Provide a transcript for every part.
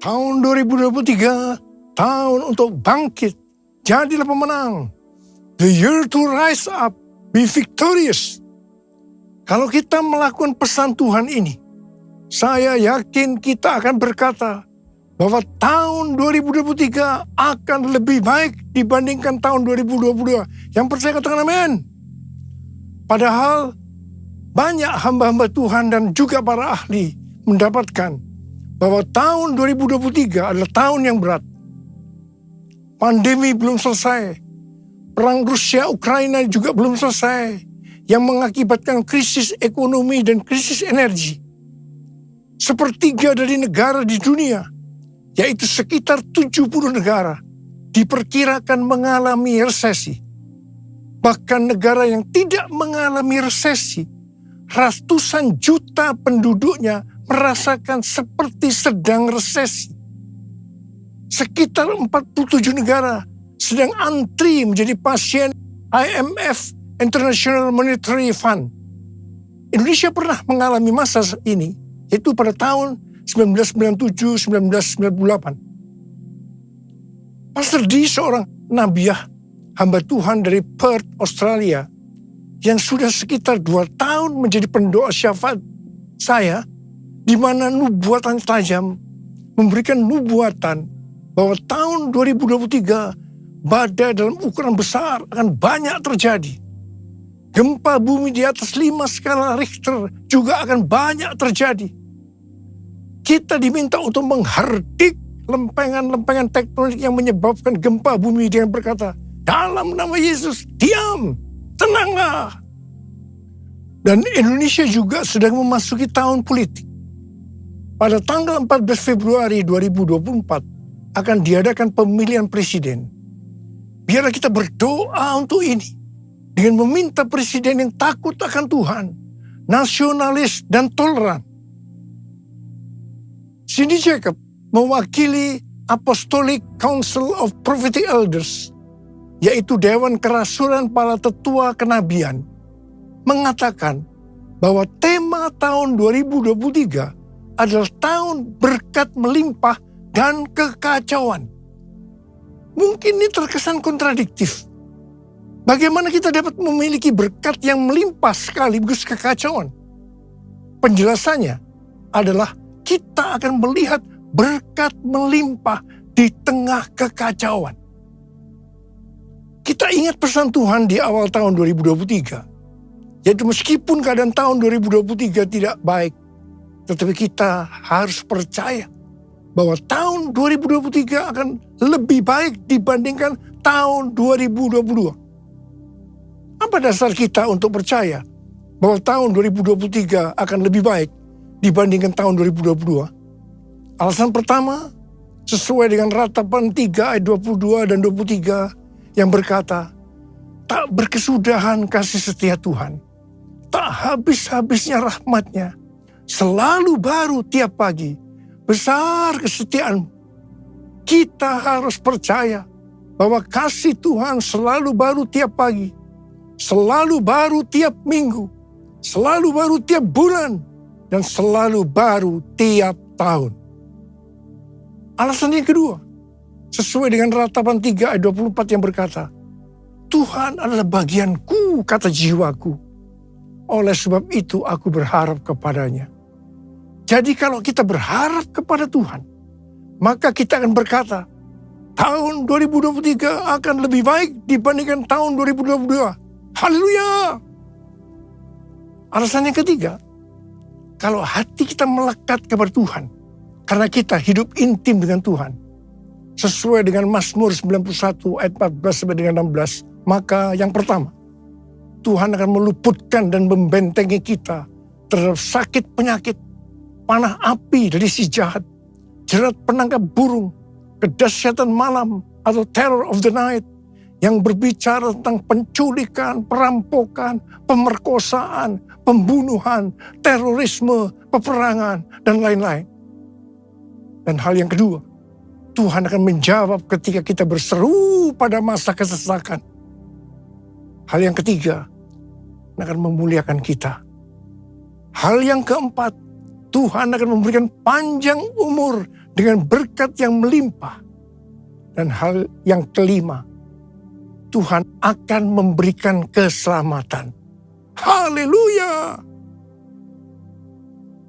Tahun 2023, tahun untuk bangkit, jadilah pemenang. The year to rise up, be victorious. Kalau kita melakukan pesan Tuhan ini, saya yakin kita akan berkata bahwa tahun 2023 akan lebih baik dibandingkan tahun 2022. Yang percaya katakan amin. Padahal banyak hamba-hamba Tuhan dan juga para ahli mendapatkan bahwa tahun 2023 adalah tahun yang berat. Pandemi belum selesai. Perang Rusia-Ukraina juga belum selesai. Yang mengakibatkan krisis ekonomi dan krisis energi. Sepertiga dari negara di dunia, yaitu sekitar 70 negara, diperkirakan mengalami resesi. Bahkan negara yang tidak mengalami resesi, ratusan juta penduduknya merasakan seperti sedang resesi. Sekitar 47 negara sedang antri menjadi pasien IMF, International Monetary Fund. Indonesia pernah mengalami masa ini, yaitu pada tahun 1997-1998. Pastor D, seorang nabiah hamba Tuhan dari Perth, Australia, yang sudah sekitar 2 tahun menjadi pendoa syafaat saya, di mana nubuatan tajam memberikan nubuatan bahwa tahun 2023 badai dalam ukuran besar akan banyak terjadi. Gempa bumi di atas 5 skala Richter juga akan banyak terjadi. Kita diminta untuk menghardik lempengan-lempengan tektonik yang menyebabkan gempa bumi dengan berkata, dalam nama Yesus, diam, tenanglah. Dan Indonesia juga sedang memasuki tahun politik. Pada tanggal 14 Februari 2024 akan diadakan pemilihan presiden. Biarlah kita berdoa untuk ini dengan meminta presiden yang takut akan Tuhan, nasionalis dan toleran. Cindy Jacob mewakili Apostolic Council of Prophetic Elders, yaitu Dewan Kerasulan para Tetua Kenabian, mengatakan bahwa tema tahun 2023 adalah tahun berkat melimpah dan kekacauan. Mungkin ini terkesan kontradiktif. Bagaimana kita dapat memiliki berkat yang melimpah sekaligus kekacauan? Penjelasannya adalah kita akan melihat berkat melimpah di tengah kekacauan. Kita ingat pesan Tuhan di awal tahun 2023. Yaitu meskipun keadaan tahun 2023 tidak baik, tetapi kita harus percaya bahwa tahun 2023 akan lebih baik dibandingkan tahun 2022. Apa dasar kita untuk percaya bahwa tahun 2023 akan lebih baik dibandingkan tahun 2022? Alasan pertama, sesuai dengan Ratapan 3 ayat 22 dan 23 yang berkata, tak berkesudahan kasih setia Tuhan, tak habis-habisnya rahmatnya, selalu baru tiap pagi, besar kesetiaan. Kita harus percaya bahwa kasih Tuhan selalu baru tiap pagi, selalu baru tiap minggu, selalu baru tiap bulan, dan selalu baru tiap tahun. Alasan yang kedua, sesuai dengan Ratapan 3 ayat 24 yang berkata, Tuhan adalah bagianku, kata jiwaku. Oleh sebab itu aku berharap kepadanya. Jadi kalau kita berharap kepada Tuhan, maka kita akan berkata, tahun 2023 akan lebih baik dibandingkan tahun 2022. Haleluya! Alasan yang ketiga, kalau hati kita melekat kepada Tuhan, karena kita hidup intim dengan Tuhan, sesuai dengan Mazmur 91 ayat 14 sampai dengan 16, maka yang pertama, Tuhan akan meluputkan dan membentengi kita terhadap sakit penyakit, panah api dari si jahat, jerat penangkap burung, kedahsyatan malam atau terror of the night, yang berbicara tentang penculikan, perampokan, pemerkosaan, pembunuhan, terorisme, peperangan, dan lain-lain. Dan hal yang kedua, Tuhan akan menjawab ketika kita berseru pada masa kesesakan. Hal yang ketiga, akan memuliakan kita. Hal yang keempat, Tuhan akan memberikan panjang umur dengan berkat yang melimpah. Dan hal yang kelima, Tuhan akan memberikan keselamatan. Haleluya!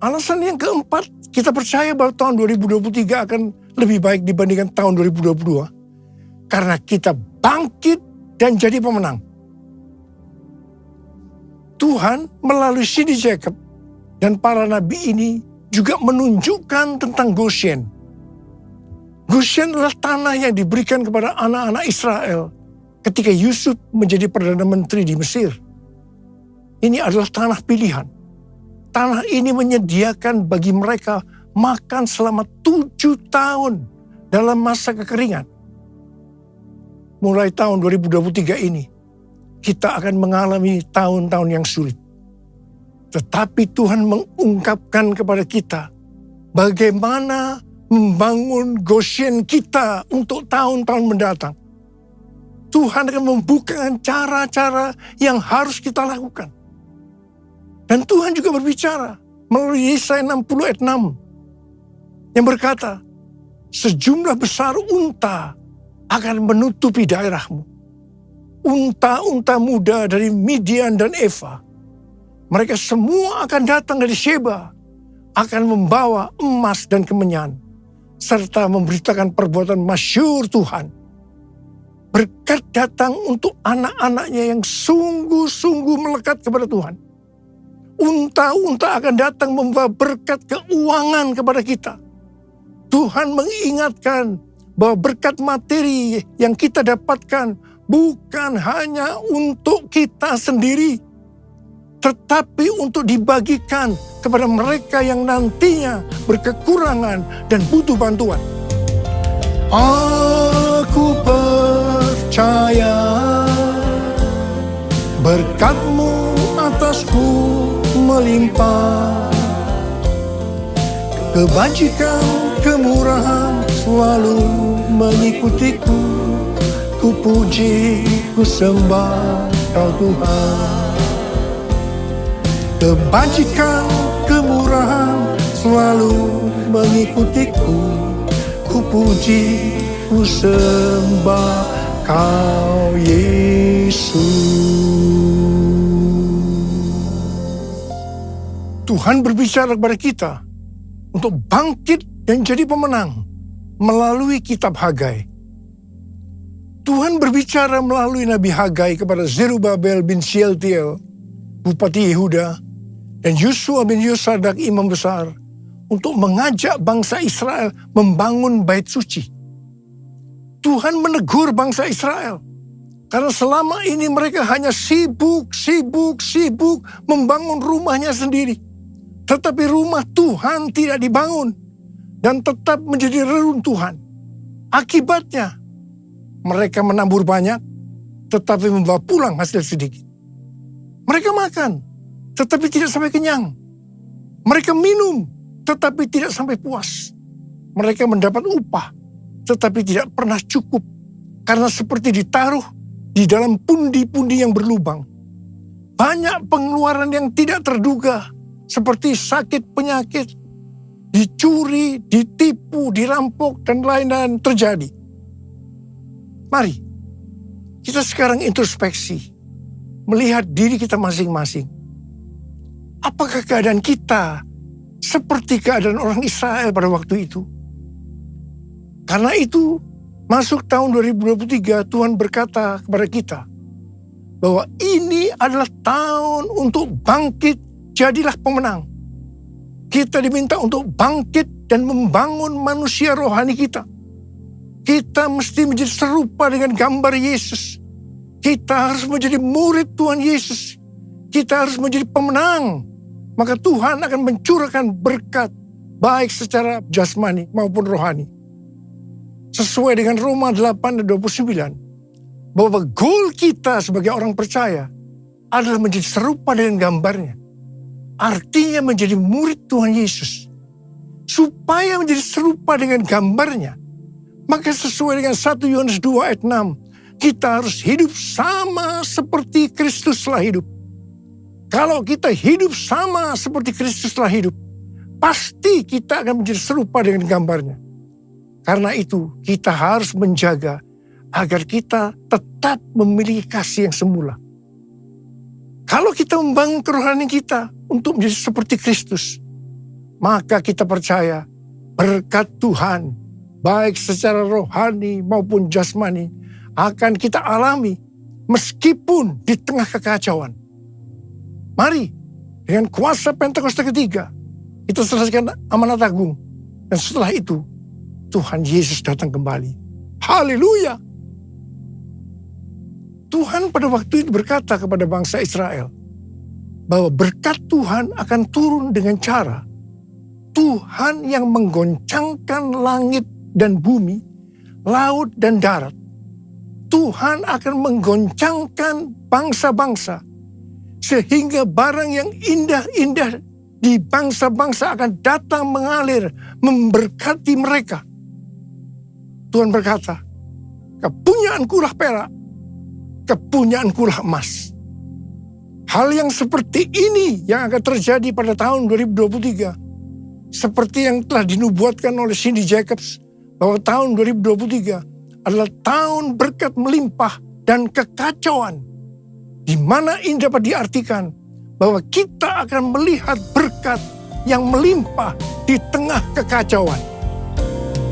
Alasan yang keempat, kita percaya bahwa tahun 2023 akan lebih baik dibandingkan tahun 2022. Karena kita bangkit dan jadi pemenang. Tuhan melalui Cindy Jacob dan para nabi ini juga menunjukkan tentang Goshen. Goshen adalah tanah yang diberikan kepada anak-anak Israel ketika Yusuf menjadi Perdana Menteri di Mesir. Ini adalah tanah pilihan. Tanah ini menyediakan bagi mereka makan selama 7 tahun dalam masa kekeringan. Mulai tahun 2023 ini, kita akan mengalami tahun-tahun yang sulit. Tetapi Tuhan mengungkapkan kepada kita bagaimana membangun Goshen kita untuk tahun-tahun mendatang. Tuhan akan membukakan cara-cara yang harus kita lakukan. Dan Tuhan juga berbicara melalui Yesaya 60 ayat 6 yang berkata, sejumlah besar unta akan menutupi daerahmu. Unta-unta muda dari Midian dan Eva. Mereka semua akan datang dari Sheba, akan membawa emas dan kemenyan, serta memberitakan perbuatan masyhur Tuhan. Berkat datang untuk anak-anaknya yang sungguh-sungguh melekat kepada Tuhan. Unta-unta akan datang membawa berkat keuangan kepada kita. Tuhan mengingatkan bahwa berkat materi yang kita dapatkan bukan hanya untuk kita sendiri, tetapi untuk dibagikan kepada mereka yang nantinya berkekurangan dan butuh bantuan. Aku percaya berkat-Mu atasku melimpah, kebajikan, kemurahan selalu mengikutiku. Ku puji, ku sembah Kau Tuhan. Kebajikan, kemurahan selalu mengikutiku. Ku puji, ku sembah Kau Yesus. Tuhan berbicara kepada kita untuk bangkit dan jadi pemenang melalui kitab Hagai. Tuhan berbicara melalui Nabi Hagai kepada Zerubabel bin Shealtiel, Bupati Yehuda, dan Yosua bin Yosadak, Imam Besar, untuk mengajak bangsa Israel membangun bait suci. Tuhan menegur bangsa Israel, karena selama ini mereka hanya sibuk membangun rumahnya sendiri. Tetapi rumah Tuhan tidak dibangun dan tetap menjadi reruntuhan. Akibatnya, mereka menabur banyak, tetapi membawa pulang hasil sedikit. Mereka makan, tetapi tidak sampai kenyang. Mereka minum, tetapi tidak sampai puas. Mereka mendapat upah, tetapi tidak pernah cukup. Karena seperti ditaruh di dalam pundi-pundi yang berlubang. Banyak pengeluaran yang tidak terduga, seperti sakit penyakit, dicuri, ditipu, dirampok, dan lain-lain terjadi. Mari, kita sekarang introspeksi, melihat diri kita masing-masing. Apakah keadaan kita seperti keadaan orang Israel pada waktu itu? Karena itu, masuk tahun 2023, Tuhan berkata kepada kita, bahwa ini adalah tahun untuk bangkit, jadilah pemenang. Kita diminta untuk bangkit dan membangun manusia rohani kita. Kita mesti menjadi serupa dengan gambar Yesus. Kita harus menjadi murid Tuhan Yesus. Kita harus menjadi pemenang. Maka Tuhan akan mencurahkan berkat, baik secara jasmani maupun rohani. Sesuai dengan Roma 8 dan 29. Bahwa goal kita sebagai orang percaya adalah menjadi serupa dengan gambarnya. Artinya menjadi murid Tuhan Yesus. Supaya menjadi serupa dengan gambarnya, maka sesuai dengan 1 Yohanes 2 ayat 6, kita harus hidup sama seperti Kristus telah hidup. Kalau kita hidup sama seperti Kristus telah hidup, pasti kita akan menjadi serupa dengan gambarnya. Karena itu kita harus menjaga agar kita tetap memiliki kasih yang semula. Kalau kita membangun kerohanian kita untuk menjadi seperti Kristus, maka kita percaya berkat Tuhan, baik secara rohani maupun jasmani, akan kita alami meskipun di tengah kekacauan. Mari, dengan kuasa Pentakosta ketiga, kita selesaikan amanat agung. Dan setelah itu, Tuhan Yesus datang kembali. Haleluya! Tuhan pada waktu itu berkata kepada bangsa Israel, bahwa berkat Tuhan akan turun dengan cara Tuhan yang menggoncangkan langit dan bumi, laut dan darat. Tuhan akan menggoncangkan bangsa-bangsa, sehingga barang yang indah-indah di bangsa-bangsa akan datang mengalir, memberkati mereka. Tuhan berkata, kepunyaankulah perak, kepunyaankulah emas. Hal yang seperti ini yang akan terjadi pada tahun 2023. Seperti yang telah dinubuatkan oleh Cindy Jacobs, bahwa tahun 2023 adalah tahun berkat melimpah dan kekacauan. Di mana ini dapat diartikan bahwa kita akan melihat berkat yang melimpah di tengah kekacauan.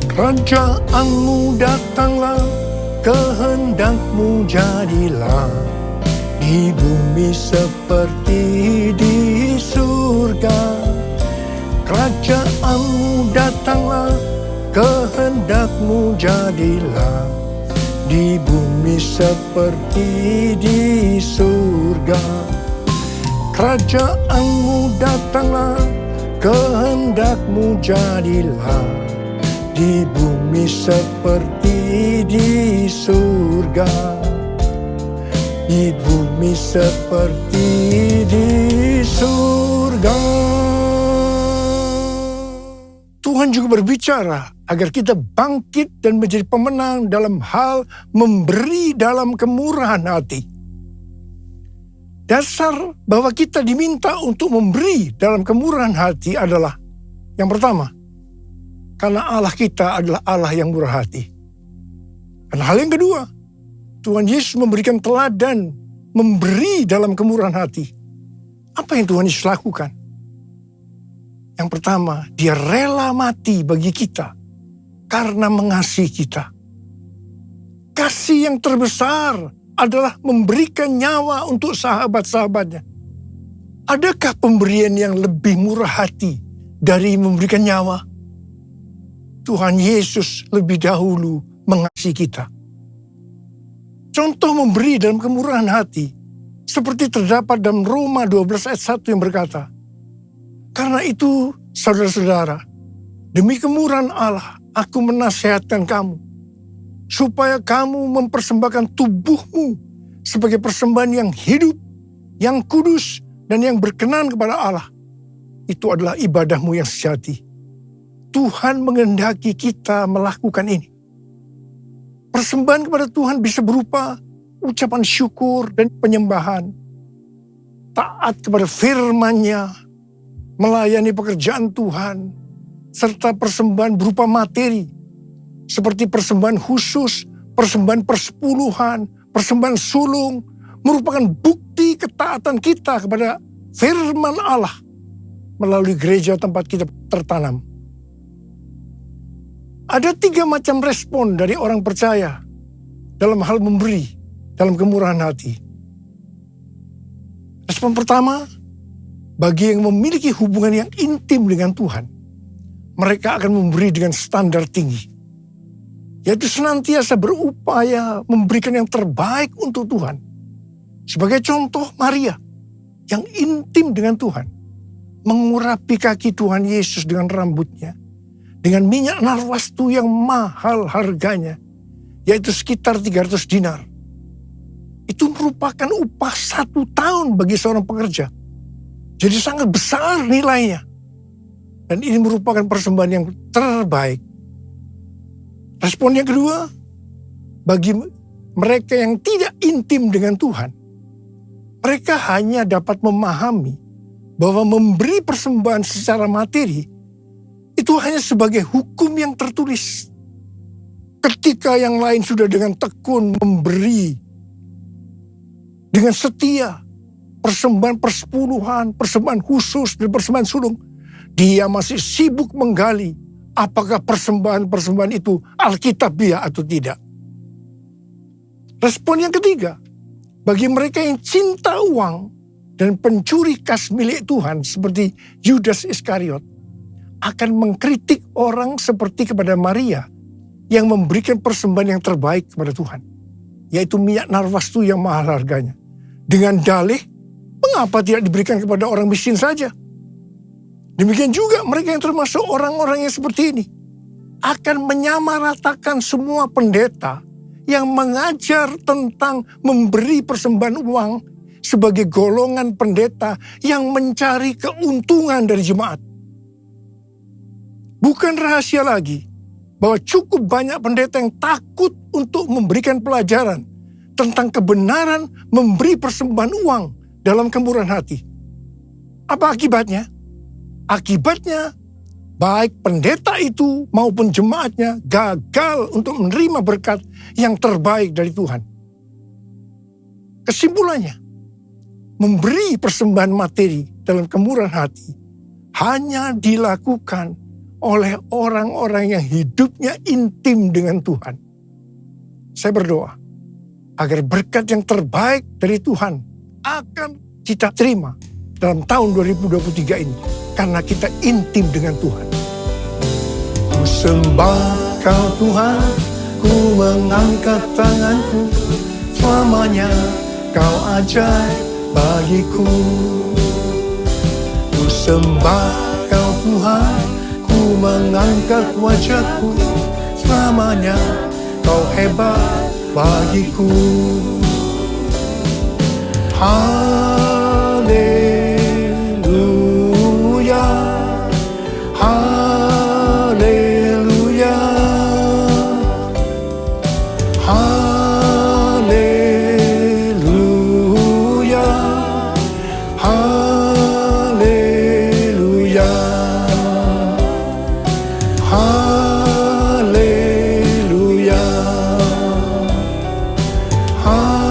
Kerajaanmu datanglah, kehendakmu jadilah, di bumi seperti di surga. Kerajaanmu datanglah, kehendakmu jadilah, di bumi seperti di surga. Kerajaanmu datanglah, kehendakmu jadilah, di bumi seperti di surga. Di bumi seperti di surga. Tuhan juga berbicara agar kita bangkit dan menjadi pemenang dalam hal memberi dalam kemurahan hati. Dasar bahwa kita diminta untuk memberi dalam kemurahan hati adalah, yang pertama, karena Allah kita adalah Allah yang murah hati. Dan hal yang kedua, Tuhan Yesus memberikan teladan memberi dalam kemurahan hati. Apa yang Tuhan Yesus lakukan? Yang pertama, dia rela mati bagi kita karena mengasihi kita. Kasih yang terbesar adalah memberikan nyawa untuk sahabat-sahabatnya. Adakah pemberian yang lebih murah hati dari memberikan nyawa? Tuhan Yesus lebih dahulu mengasihi kita. Contoh memberi dalam kemurahan hati, seperti terdapat dalam Roma 12 ayat 1 yang berkata, karena itu, saudara-saudara, demi kemurahan Allah, aku menasihatkan kamu, supaya kamu mempersembahkan tubuhmu sebagai persembahan yang hidup, yang kudus, dan yang berkenan kepada Allah. Itu adalah ibadahmu yang sejati. Tuhan menghendaki kita melakukan ini. Persembahan kepada Tuhan bisa berupa ucapan syukur dan penyembahan, taat kepada firman-Nya, melayani pekerjaan Tuhan, serta persembahan berupa materi, seperti persembahan khusus, persembahan persepuluhan, persembahan sulung, merupakan bukti ketaatan kita kepada firman Allah melalui gereja tempat kita tertanam. Ada 3 macam respon dari orang percaya dalam hal memberi, dalam kemurahan hati. Respon pertama, bagi yang memiliki hubungan yang intim dengan Tuhan, mereka akan memberi dengan standar tinggi, yaitu senantiasa berupaya memberikan yang terbaik untuk Tuhan. Sebagai contoh, Maria yang intim dengan Tuhan, mengurapi kaki Tuhan Yesus dengan rambutnya, dengan minyak narwastu yang mahal harganya, yaitu sekitar 300 dinar. Itu merupakan upah 1 tahun bagi seorang pekerja. Jadi sangat besar nilainya. Dan ini merupakan persembahan yang terbaik. Respon yang kedua, bagi mereka yang tidak intim dengan Tuhan, mereka hanya dapat memahami bahwa memberi persembahan secara materi itu hanya sebagai hukum yang tertulis. Ketika yang lain sudah dengan tekun memberi, dengan setia, persembahan persepuluhan, persembahan khusus, dan persembahan sulung, dia masih sibuk menggali apakah persembahan-persembahan itu alkitabiah atau tidak. Respon yang ketiga, bagi mereka yang cinta uang dan pencuri kas milik Tuhan seperti Yudas Iskariot, akan mengkritik orang seperti kepada Maria yang memberikan persembahan yang terbaik kepada Tuhan, yaitu minyak narwastu yang mahal harganya. Dengan dalih, mengapa tidak diberikan kepada orang miskin saja? Demikian juga mereka yang termasuk orang-orang yang seperti ini akan menyamaratakan semua pendeta yang mengajar tentang memberi persembahan uang sebagai golongan pendeta yang mencari keuntungan dari jemaat. Bukan rahasia lagi bahwa cukup banyak pendeta yang takut untuk memberikan pelajaran tentang kebenaran memberi persembahan uang dalam kemurahan hati. Apa akibatnya? Akibatnya, baik pendeta itu maupun jemaatnya gagal untuk menerima berkat yang terbaik dari Tuhan. Kesimpulannya, memberi persembahan materi dalam kemurahan hati hanya dilakukan oleh orang-orang yang hidupnya intim dengan Tuhan. Saya berdoa agar berkat yang terbaik dari Tuhan akan kita terima dalam tahun 2023 ini, karena kita intim dengan Tuhan. Ku sembah Kau Tuhan, ku mengangkat tanganku, selamanya Kau ajaib bagiku. Ku sembah Kau Tuhan, ku mengangkat wajahku, selamanya Kau hebat bagiku. Haleluya, haleluya, haleluya, haleluya, haleluya, haleluya.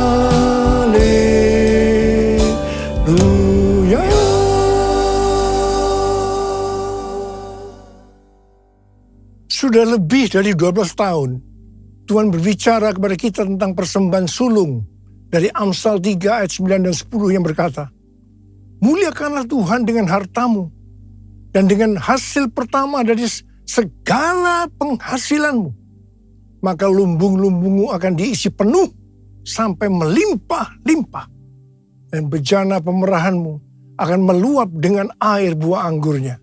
Sudah lebih dari 12 tahun Tuhan berbicara kepada kita tentang persembahan sulung dari Amsal 3 ayat 9 dan 10 yang berkata, muliakanlah Tuhan dengan hartamu dan dengan hasil pertama dari segala penghasilanmu. Maka lumbung-lumbungmu akan diisi penuh sampai melimpah-limpah. Dan bejana pemerahanmu akan meluap dengan air buah anggurnya.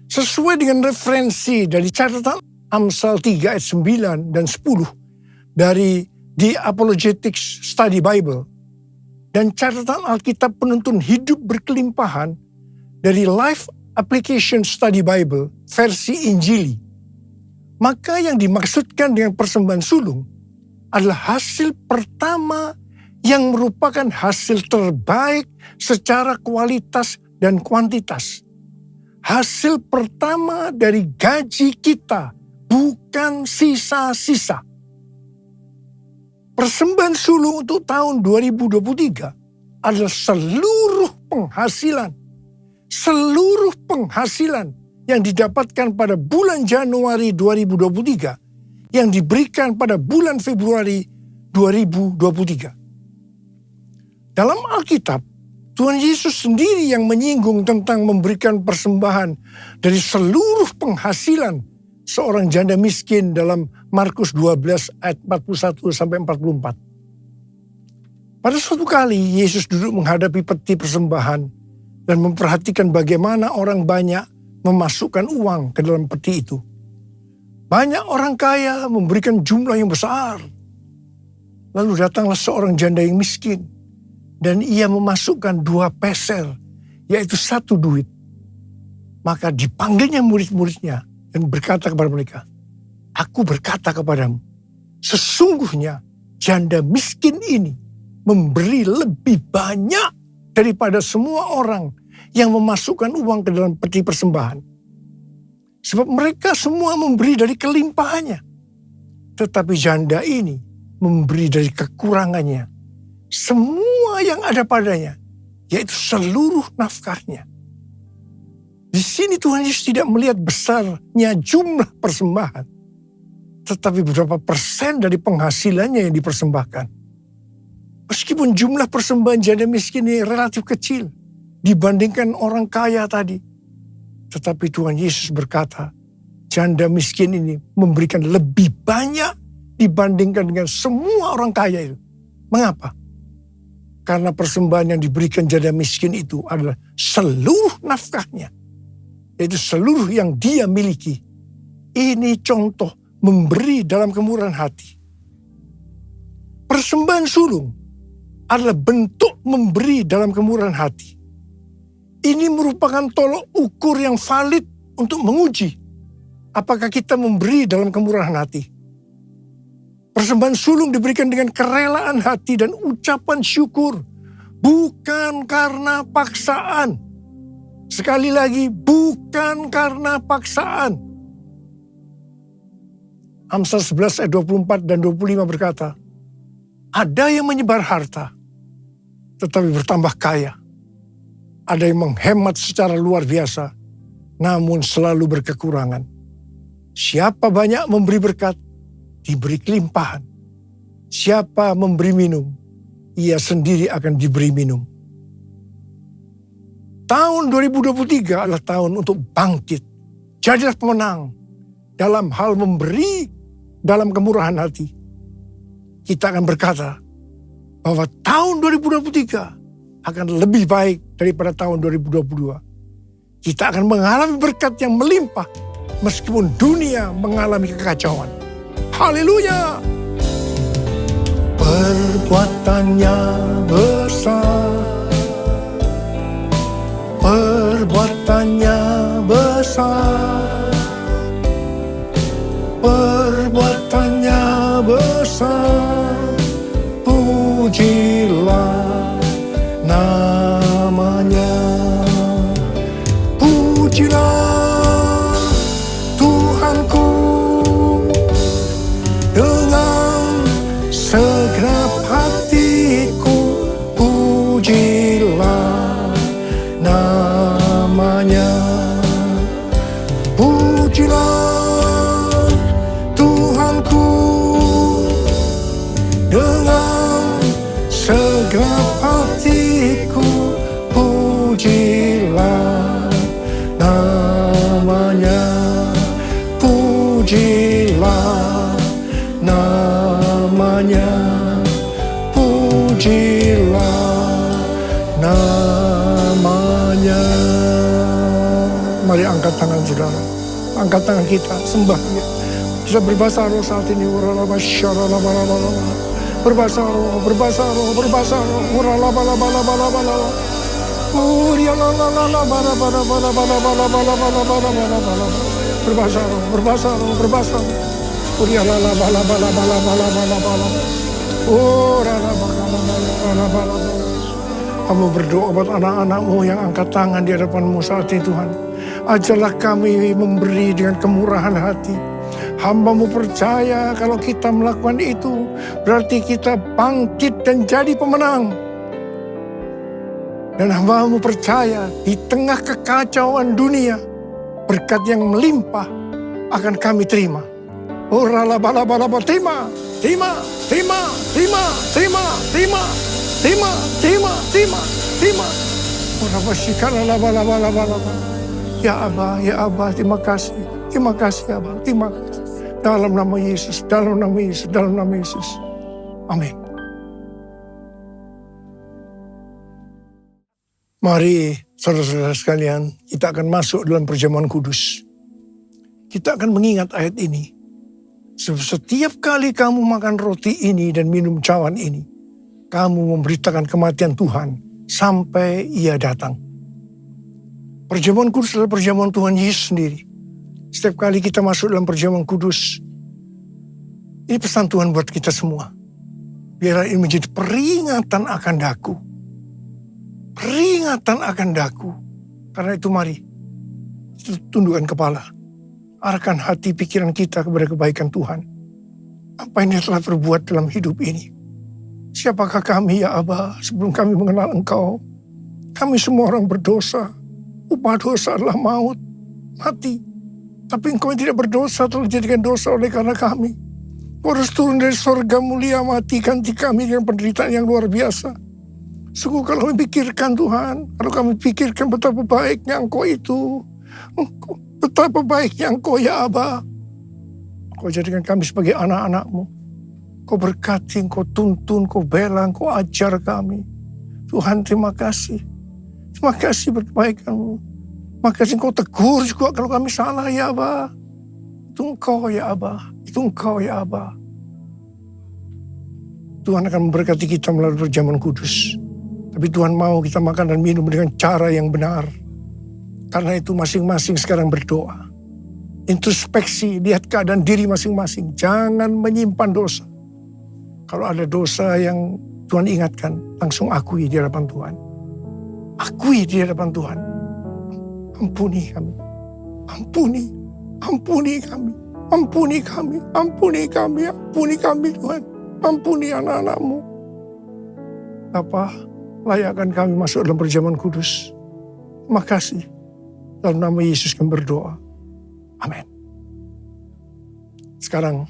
Sesuai dengan referensi dari catatan Amsal 3 ayat 9 dan 10 dari The Apologetics Study Bible dan catatan Alkitab Penuntun Hidup Berkelimpahan dari Life Application Study Bible versi Injili, maka yang dimaksudkan dengan persembahan sulung adalah hasil pertama yang merupakan hasil terbaik secara kualitas dan kuantitas. Hasil pertama dari gaji kita, bukan sisa-sisa. Persembahan sulung untuk tahun 2023 adalah seluruh penghasilan yang didapatkan pada bulan Januari 2023 yang diberikan pada bulan Februari 2023. Dalam Alkitab, Tuhan Yesus sendiri yang menyinggung tentang memberikan persembahan dari seluruh penghasilan seorang janda miskin dalam Markus 12 ayat 41 sampai 44. Pada suatu kali Yesus duduk menghadapi peti persembahan dan memperhatikan bagaimana orang banyak memasukkan uang ke dalam peti itu. Banyak orang kaya memberikan jumlah yang besar. Lalu datanglah seorang janda yang miskin dan ia memasukkan 2 peser, yaitu 1 duit. Maka dipanggilnya murid-muridnya dan berkata kepada mereka, aku berkata kepadamu, sesungguhnya janda miskin ini memberi lebih banyak daripada semua orang yang memasukkan uang ke dalam peti persembahan. Sebab mereka semua memberi dari kelimpahannya. Tetapi janda ini memberi dari kekurangannya semua yang ada padanya, yaitu seluruh nafkahnya. Di sini Tuhan Yesus tidak melihat besarnya jumlah persembahan, tetapi berapa persen dari penghasilannya yang dipersembahkan. Meskipun jumlah persembahan janda miskin ini relatif kecil dibandingkan orang kaya tadi, tetapi Tuhan Yesus berkata, janda miskin ini memberikan lebih banyak dibandingkan dengan semua orang kaya itu. Mengapa? Karena persembahan yang diberikan janda miskin itu adalah seluruh nafkahnya, yaitu seluruh yang dia miliki. Ini contoh memberi dalam kemurahan hati. Persembahan sulung adalah bentuk memberi dalam kemurahan hati. Ini merupakan tolok ukur yang valid untuk menguji apakah kita memberi dalam kemurahan hati. Persembahan sulung diberikan dengan kerelaan hati dan ucapan syukur, bukan karena paksaan. Sekali lagi, bukan karena paksaan. Amsal 11 ayat 24 dan 25 berkata, ada yang menyebar harta, tetapi bertambah kaya. Ada yang menghemat secara luar biasa, namun selalu berkekurangan. Siapa banyak memberi berkat, diberi kelimpahan. Siapa memberi minum, ia sendiri akan diberi minum. Tahun 2023 adalah tahun untuk bangkit. Jadilah pemenang dalam hal memberi dalam kemurahan hati. Kita akan berkata bahwa tahun 2023 akan lebih baik daripada tahun 2022. Kita akan mengalami berkat yang melimpah meskipun dunia mengalami kekacauan. Haleluya! Perbuatannya besar, perbuatannya besar, perbuatannya besar, pujilah namanya, pujilah Tuhanku dengan segenap hatiku, pujilah namanya, pujilah Tuhanku dengan segenap hatiku, pujilah namanya, pujilah namanya, pujilah namanya. Mari angkat tangan saudara, angkat tangan kita, sembah dia. Kita berbahasa roh saat ini. Berbahasa roh, berbahasa roh, berbahasa roh. Berbahasa roh, berbahasa roh, berbahasa roh. Kamu berdoa buat anak-anakmu yang angkat tangan di hadapanmu saat ini, Tuhan. Ajarlah kami memberi dengan kemurahan hati. Hamba-Mu percaya kalau kita melakukan itu, berarti kita bangkit dan jadi pemenang. Dan hamba-Mu percaya di tengah kekacauan dunia, berkat yang melimpah akan kami terima. Oh ralabalaba, terima, terima, terima, terima, terima, terima, terima, terima, terima, terima. Oh rabasyikalabalaba. Ya Abah, ya Abah, terima kasih. Terima kasih Abah, terima kasih. Dalam nama Yesus, dalam nama Yesus, dalam nama Yesus. Amin. Mari saudara-saudara sekalian, kita akan masuk dalam perjamuan kudus. Kita akan mengingat ayat ini. Setiap kali kamu makan roti ini dan minum cawan ini, kamu memberitakan kematian Tuhan sampai Ia datang. Perjamuan kudus adalah perjamuan Tuhan Yesus sendiri. Setiap kali kita masuk dalam perjamuan kudus, ini pesan Tuhan buat kita semua. Biarlah ini menjadi peringatan akan daku. Peringatan akan daku. Karena itu mari, kita tundukkan kepala. Arahkan hati pikiran kita kepada kebaikan Tuhan. apa yang dia telah berbuat dalam hidup ini. Siapakah kami ya Aba sebelum kami mengenal Engkau? Kami semua orang berdosa. Upah dosa adalah maut, mati. Tapi Engkau yang tidak berdosa telah dijadikan dosa oleh karena kami. Kau harus turun dari surga mulia, mati, ganti kami dengan penderitaan yang luar biasa. Sungguh kalau kami pikirkan Tuhan, kalau kami pikirkan betapa baiknya Engkau itu, betapa baiknya Engkau ya Aba. Kau jadikan kami sebagai anak-anak-Mu. Kau berkati, Kau tuntun, Kau bela, Kau ajar kami. Tuhan terima kasih. Terima kasih berkebaikan-Mu. Terima kasih Kau tegur juga kalau kami salah ya Aba. Itu Engkau ya Aba. Itu Engkau ya Aba. Tuhan akan memberkati kita melalui perjamuan kudus. Tapi Tuhan mau kita makan dan minum dengan cara yang benar. Karena itu masing-masing sekarang berdoa. Introspeksi, lihat keadaan diri masing-masing. Jangan menyimpan dosa. Kalau ada dosa yang Tuhan ingatkan, langsung akui di hadapan Tuhan. Akui di hadapan Tuhan. Ampuni kami. Ampuni. Ampuni kami. Ampuni kami. Ampuni kami. Ampuni kami Tuhan. Ampuni anak-anak-Mu. Bapa, layakkan kami masuk dalam perjamuan kudus. Terima kasih. Dalam nama Yesus kami berdoa. Amin. Sekarang,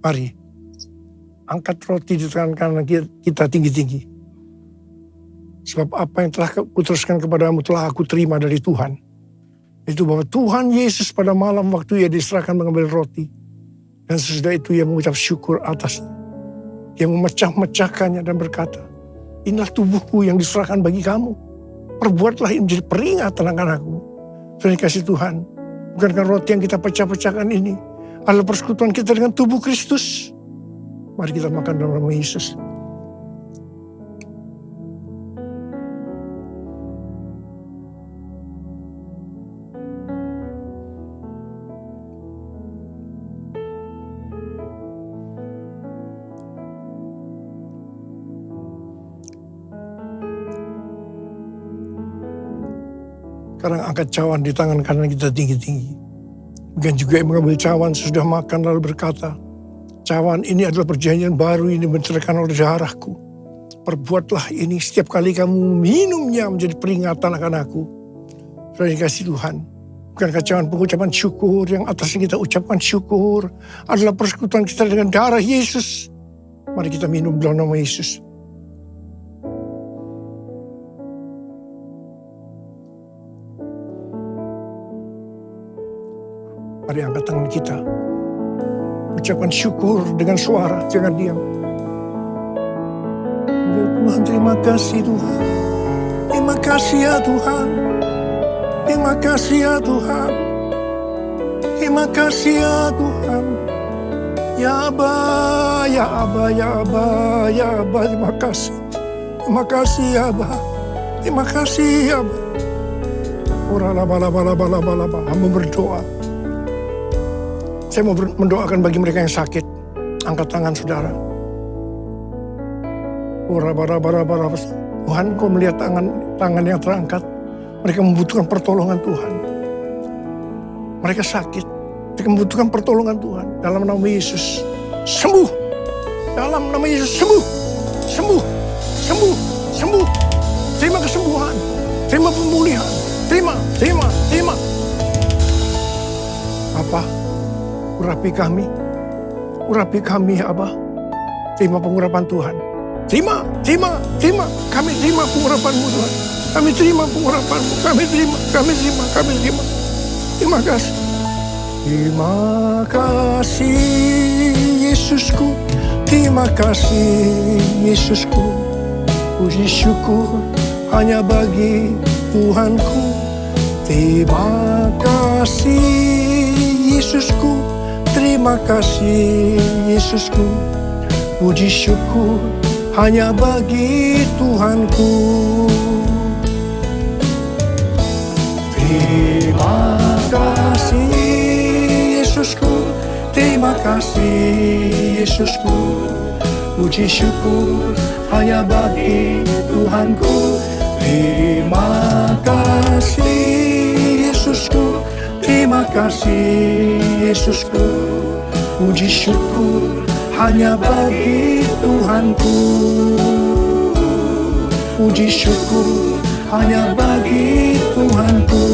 mari angkat roti di tangan kanan kita tinggi-tinggi. Sebab apa yang telah kuteruskan kepadamu telah aku terima dari Tuhan. Itu bahwa Tuhan Yesus pada malam waktu ia diserahkan mengambil roti. Dan sesudah itu ia mengucap syukur atasnya. Ia memecah-mecahkannya dan berkata, inilah tubuhku yang diserahkan bagi kamu. Perbuatlah ini menjadi peringatan akan aku. Sudah dikasih Tuhan. Bukankah roti yang kita pecah-pecahkan ini adalah persekutuan kita dengan tubuh Kristus? Mari kita makan dalam nama Yesus. Sekarang angkat cawan di tangan kanan kita tinggi-tinggi. Bukan juga yang mengambil cawan sudah makan lalu berkata, cawan ini adalah perjanjian baru ini menceritakan oleh darahku. Perbuatlah ini setiap kali kamu minumnya menjadi peringatan akan aku. Sudah dikasih Tuhan. Bukankah cawan pengucapan syukur yang atasnya kita ucapkan syukur adalah persekutuan kita dengan darah Yesus. Mari kita minum dalam nama Yesus. Mari angkat tangan kita. Ucapkan syukur dengan suara, jangan diam. Ya Tuhan, terima kasih Tuhan. Terima kasih ya Tuhan. Terima kasih ya Tuhan. Terima kasih ya Tuhan. Ya Aba, ya Aba, ya Aba, ya Aba, terima kasih. Terima kasih ya Aba. Terima kasih ya Aba. Ora-la-ba-la-ba-la-ba-la-ba-la-ba. Hamba berdoa. Saya mau mendoakan bagi mereka yang sakit. Angkat tangan saudara. Tuhan, Kau melihat tangan yang terangkat. Mereka membutuhkan pertolongan Tuhan. Mereka sakit. Mereka membutuhkan pertolongan Tuhan. Dalam nama Yesus, sembuh. Dalam nama Yesus, sembuh. Sembuh. Sembuh. Sembuh. Terima kesembuhan. Terima pemulihan. Terima. Apa? Urapi kami ya Abah. Terima pengurapan Tuhan. Terima. Kami terima pengurapan-Mu Tuhan. Kami terima pengurapan-Mu. Kami terima. Terima kasih. Terima kasih Yesusku. Terima kasih Yesusku. Puji syukur hanya bagi Tuhanku. Terima kasih Yesusku. Terima kasih Yesusku. Puji syukur hanya bagi Tuhanku. Terima kasih Yesusku. Terima kasih Yesusku. Puji syukur hanya bagi Tuhanku. Terima kasih Yesusku. Terima kasih Yesusku. Puji syukur hanya bagi Tuhanku. Puji syukur hanya bagi Tuhanku.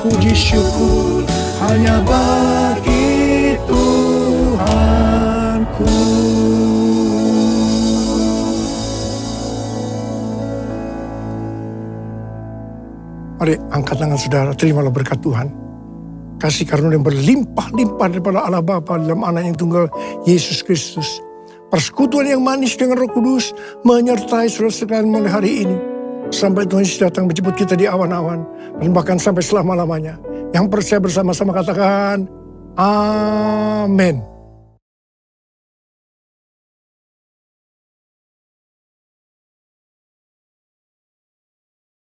Puji syukur hanya bagi Tuhanku. Mari angkat tangan saudara, terimalah berkat Tuhan. Kasih karunia yang berlimpah-limpah daripada Allah Bapa dalam anak yang tunggal Yesus Kristus. Persekutuan yang manis dengan Roh Kudus menyertai saudara sekalian mulai hari ini. Sampai Tuhan Yesus datang menjemput kita di awan-awan. Dan bahkan sampai selama-lamanya. Yang percaya bersama-sama katakan, Amin.